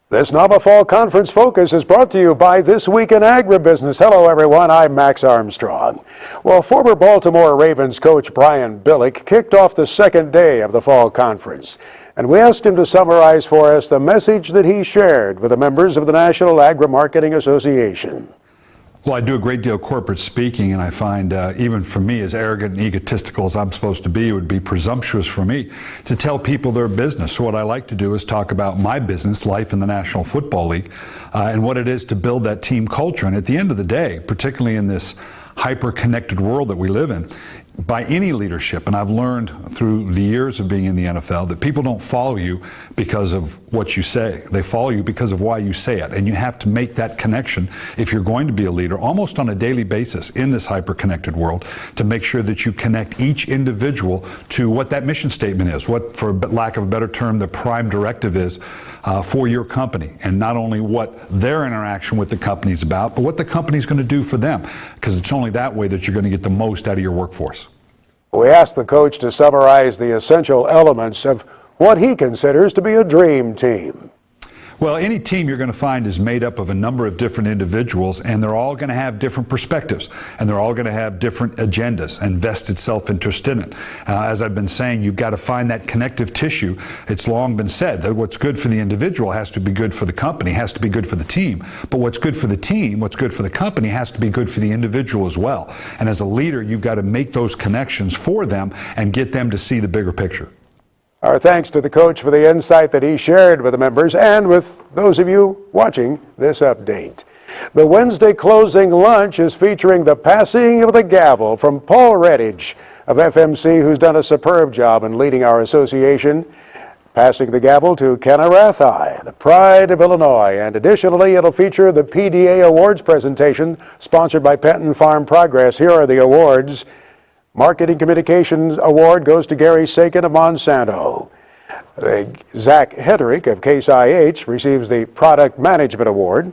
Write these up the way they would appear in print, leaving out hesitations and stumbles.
This NAMA Fall Conference Focus is brought to you by This Week in Agribusiness. Hello, everyone. I'm Max Armstrong. Well, former Baltimore Ravens coach Brian Billick kicked off the second day of the Fall Conference, and we asked him to summarize for us the message that he shared with the members of the National Agri-Marketing Association. Well, I do a great deal of corporate speaking, and I find even for me, as arrogant and egotistical as I'm supposed to be, it would be presumptuous for me to tell people their business. So what I like to do is talk about my business, life in the National Football League, and what it is to build that team culture. And at the end of the day, particularly in this hyper-connected world that we live in, by any leadership, and I've learned through the years of being in the NFL that people don't follow you because of what you say. They follow you because of why you say it. And you have to make that connection if you're going to be a leader almost on a daily basis in this hyper-connected world, to make sure that you connect each individual to what that mission statement is, what, for lack of a better term, the prime directive is for your company, and not only what their interaction with the company is about, but what the company's going to do for them, because it's only that way that you're going to get the most out of your workforce. We asked the coach to summarize the essential elements of what he considers to be a dream team. Well, any team you're going to find is made up of a number of different individuals, and they're all going to have different perspectives, and they're all going to have different agendas and vested self-interest in it. As I've been saying, you've got to find that connective tissue. It's long been said that what's good for the individual has to be good for the company, has to be good for the team. But what's good for the team, what's good for the company, has to be good for the individual as well. And as a leader, you've got to make those connections for them and get them to see the bigger picture. Our thanks to the coach for the insight that he shared with the members and with those of you watching this update. The Wednesday closing lunch is featuring the passing of the gavel from Paul Redditch of FMC, who's done a superb job in leading our association. Passing the gavel to Kenna Rathai, the pride of Illinois, and additionally it'll feature the PDA Awards presentation sponsored by Penton Farm Progress. Here are the awards. Marketing Communications Award goes to Gary Sakin of Monsanto. Zach Hedrick of Case IH receives the Product Management Award.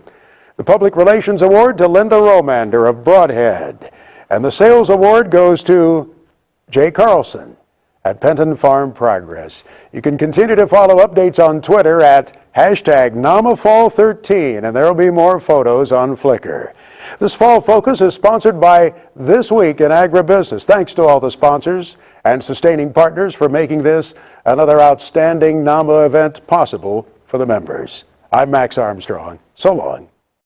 The Public Relations Award to Linda Romander of Broadhead. And the Sales Award goes to Jay Carlson at Penton Farm Progress. You can continue to follow updates on Twitter at #NamaFall13, and there will be more photos on Flickr. This Fall Focus is sponsored by This Week in Agribusiness. Thanks to all the sponsors and sustaining partners for making this another outstanding NAMA event possible for the members. I'm Max Armstrong. So long.